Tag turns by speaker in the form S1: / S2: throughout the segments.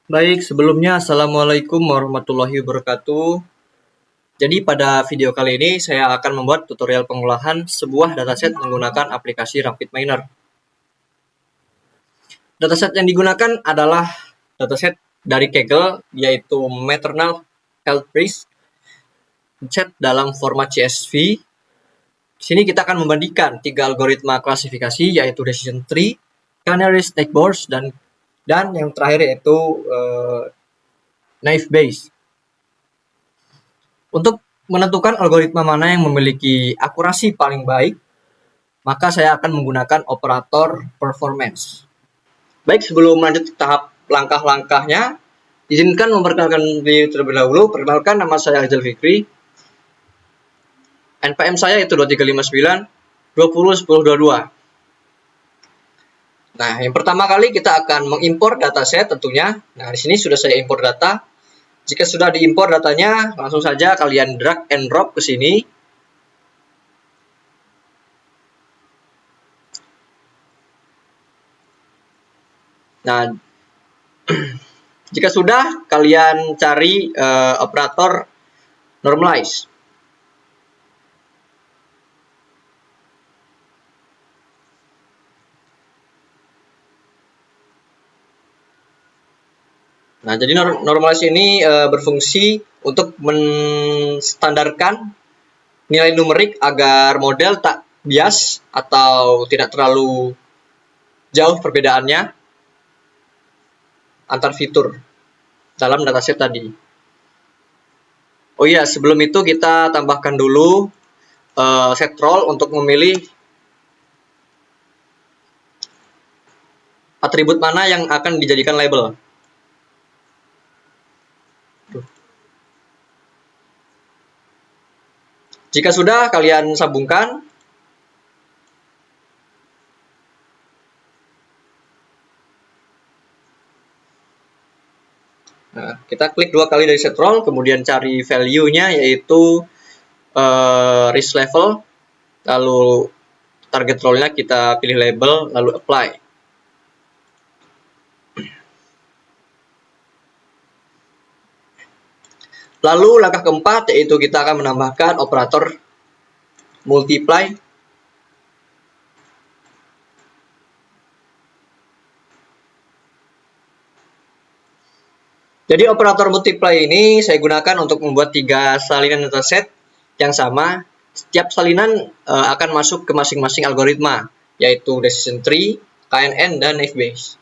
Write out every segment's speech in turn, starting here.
S1: Baik, sebelumnya Assalamualaikum warahmatullahi wabarakatuh. Jadi pada video kali ini saya akan membuat tutorial pengolahan sebuah dataset menggunakan aplikasi RapidMiner. Dataset yang digunakan adalah dataset dari Kaggle, yaitu Maternal Health Risk set dalam format CSV. Di sini kita akan membandingkan 3 algoritma klasifikasi, yaitu Decision Tree, Canary Snake Boards, dan yang terakhir yaitu Naive Bayes. Untuk menentukan algoritma mana yang memiliki akurasi paling baik, maka saya akan menggunakan operator performance. Baik, sebelum lanjut ke tahap langkah-langkahnya, izinkan memperkenalkan diri terlebih dahulu. Perkenalkan, nama saya Azal Fikri. NPM saya itu 2359 20 10 22. Nah, yang pertama kali kita akan mengimpor dataset tentunya. Nah, di sini sudah saya impor data. Jika sudah diimpor datanya, langsung saja kalian drag and drop ke sini. Nah, jika sudah, kalian cari operator normalize. Nah, jadi normalize ini berfungsi untuk menstandarkan nilai numerik agar model tak bias atau tidak terlalu jauh perbedaannya antar fitur dalam dataset tadi. Oh iya, sebelum itu kita tambahkan dulu set role untuk memilih atribut mana yang akan dijadikan label. Jika sudah, kalian sambungkan. Nah, kita klik 2 kali dari set role, kemudian cari value-nya yaitu risk level, lalu target role-nya kita pilih label, lalu apply. Lalu langkah keempat yaitu kita akan menambahkan operator multiply. Jadi operator multiply ini saya gunakan untuk membuat 3 salinan dataset yang sama. Setiap salinan akan masuk ke masing-masing algoritma, yaitu Decision Tree, KNN, dan Naive Bayes.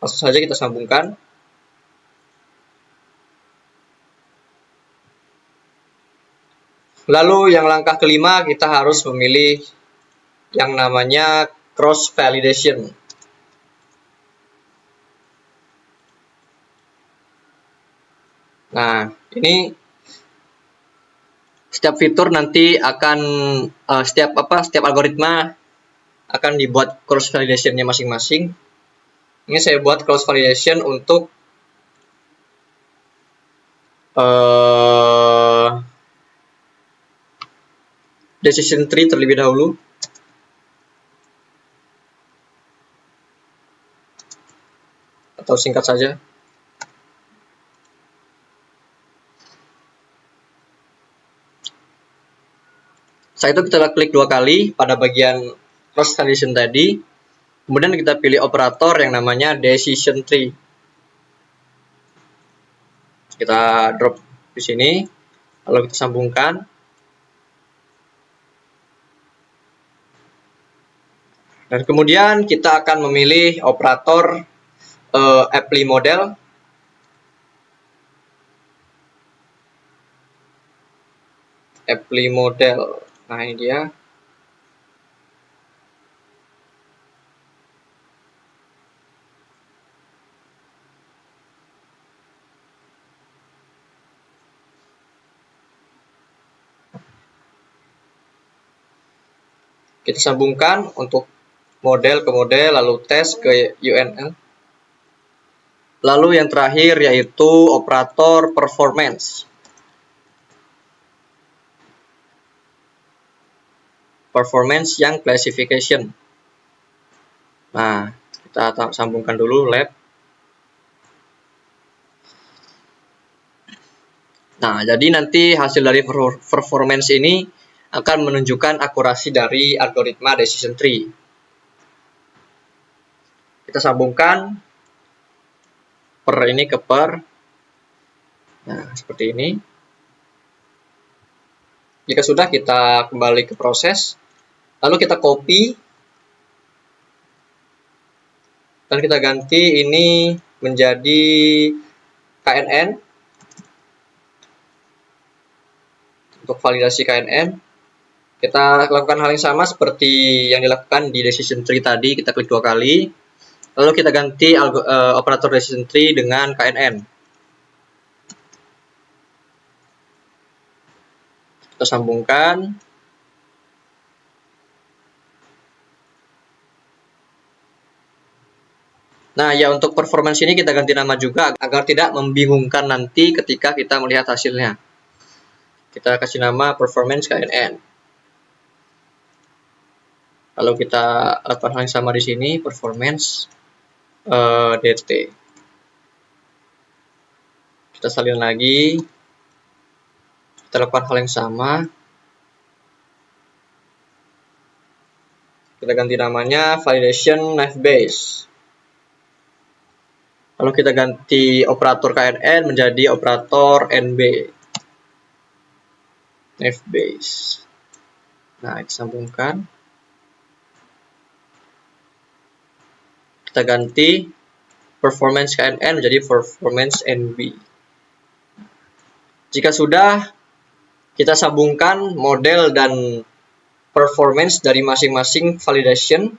S1: Langsung saja kita sambungkan. Lalu yang langkah kelima, kita harus memilih yang namanya cross validation. Nah, ini setiap fitur nanti akan setiap algoritma akan dibuat cross validation-nya masing-masing. Ini saya buat cross validation untuk decision tree terlebih dahulu. Atau singkat saja. Setelah itu kita klik 2 kali pada bagian cross validation tadi. Kemudian kita pilih operator yang namanya decision tree. Kita drop di sini, lalu kita sambungkan. Dan kemudian kita akan memilih operator apply model. Apply model. Nah, ini dia. Kita sambungkan untuk model ke model, lalu tes ke UNL. Lalu yang terakhir yaitu operator performance. Performance yang classification. Nah, Kita sambungkan dulu lab. Nah, jadi nanti hasil dari performance ini akan menunjukkan akurasi dari algoritma decision tree. Kita sambungkan per ini ke per. Nah, seperti ini. Jika sudah, kita kembali ke proses. Lalu kita copy. Dan kita ganti ini menjadi KNN. Untuk validasi KNN. Kita lakukan hal yang sama seperti yang dilakukan di decision tree tadi. Kita klik 2 kali. Lalu kita ganti operator decision tree dengan KNN. Kita sambungkan. Nah, ya untuk performance ini kita ganti nama juga agar tidak membingungkan nanti ketika kita melihat hasilnya. Kita kasih nama performance KNN. Lalu kita lakukan hal yang sama di sini, performance DT. Kita salin lagi. Kita lakukan hal yang sama. Kita ganti namanya validation knife base. Lalu kita ganti operator KNN menjadi operator NB. Knife base. Nah, disambungkan. Kita ganti performance KNN menjadi performance NB. Jika sudah, kita sambungkan model dan performance dari masing-masing validation.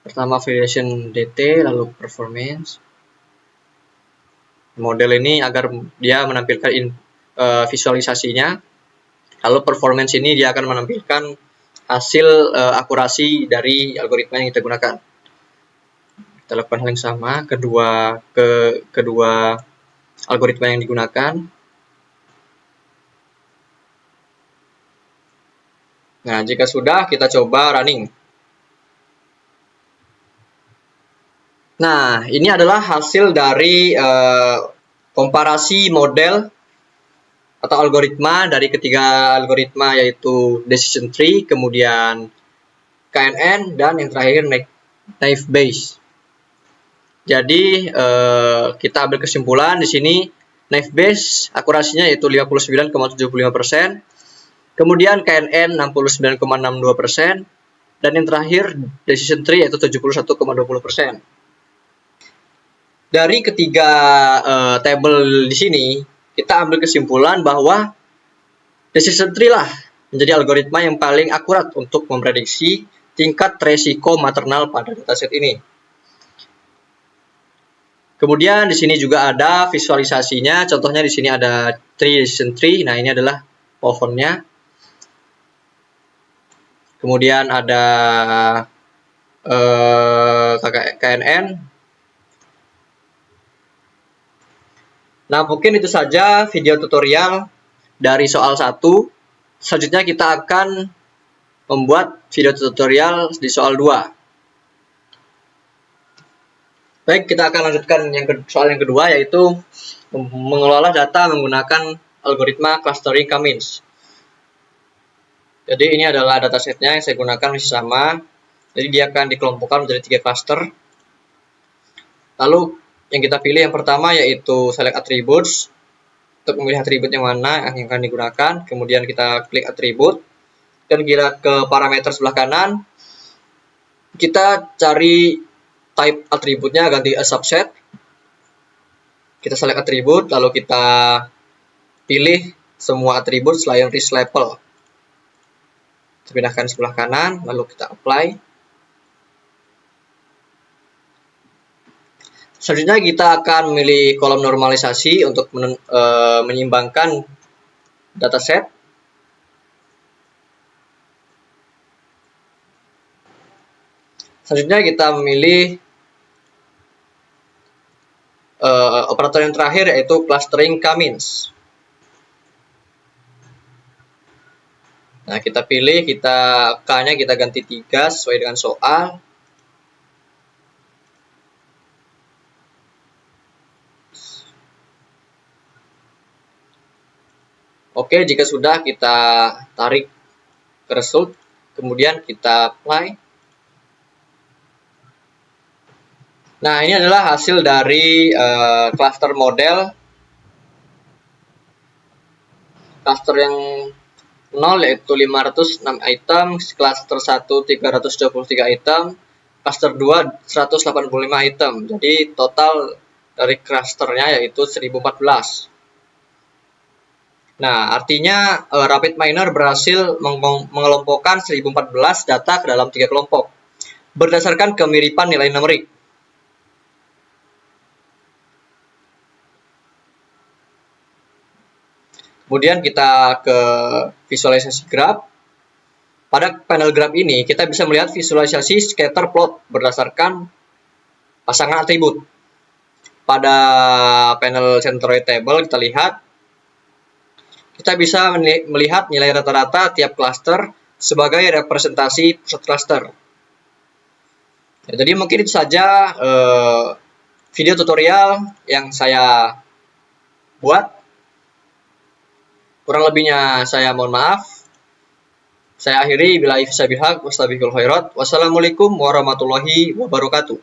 S1: Pertama validation DT, lalu performance. Model ini agar dia menampilkan visualisasinya. Lalu performance ini dia akan menampilkan hasil akurasi dari algoritma yang kita gunakan. Kita lakukan hal yang sama kedua algoritma yang digunakan. Nah, jika sudah, kita coba running. Nah, ini adalah hasil dari komparasi model atau algoritma dari ketiga algoritma, yaitu decision tree, kemudian KNN, dan yang terakhir knife base. Jadi kita ambil kesimpulan di sini knife base akurasinya yaitu 59,75%, kemudian KNN 69,62%, dan yang terakhir decision tree yaitu 71,20%. Dari ketiga tabel di sini, kita ambil kesimpulan bahwa decision tree lah menjadi algoritma yang paling akurat untuk memprediksi tingkat resiko maternal pada dataset ini. Kemudian di sini juga ada visualisasinya. Contohnya di sini ada decision tree. Nah, ini adalah pohonnya. Kemudian ada KNN. Nah, mungkin itu saja video tutorial dari soal 1. Selanjutnya kita akan membuat video tutorial di soal 2. Baik, kita akan lanjutkan soal yang kedua, yaitu mengelola data menggunakan algoritma clustering K-means. Jadi ini adalah datasetnya yang saya gunakan masih sama. Jadi dia akan dikelompokkan menjadi 3 cluster. Lalu yang kita pilih yang pertama yaitu select attributes. Untuk memilih atribut yang mana yang akan digunakan. Kemudian kita klik atribut. Dan kita ke parameter sebelah kanan. Kita cari type atributnya, ganti a subset. Kita select atribut, lalu kita pilih semua atribut selain risk level. Kita pindahkan sebelah kanan, lalu kita apply. Selanjutnya kita akan memilih kolom normalisasi untuk menyeimbangkan dataset. Selanjutnya kita memilih operator yang terakhir yaitu clustering K-means. Nah, kita pilih, K-nya kita ganti 3 sesuai dengan soal. Oke, jika sudah kita tarik ke result, kemudian kita apply. Nah, ini adalah hasil dari cluster model. Cluster yang 0 yaitu 506 item, cluster 1 323 item, cluster 2 185 item. Jadi total dari clusternya yaitu 1014. Nah, artinya RapidMiner berhasil mengelompokkan 1014 data ke dalam 3 kelompok berdasarkan kemiripan nilai numerik. Kemudian kita ke visualisasi graf. Pada panel graf ini kita bisa melihat visualisasi scatter plot berdasarkan pasangan atribut. Pada panel centroid table kita lihat kita bisa melihat nilai rata-rata tiap cluster sebagai representasi pusat cluster. Ya, jadi mungkin itu saja video tutorial yang saya buat. Kurang lebihnya saya mohon maaf. Saya akhiri, billahi fisabilillah, wassalamualaikum warahmatullahi wabarakatuh.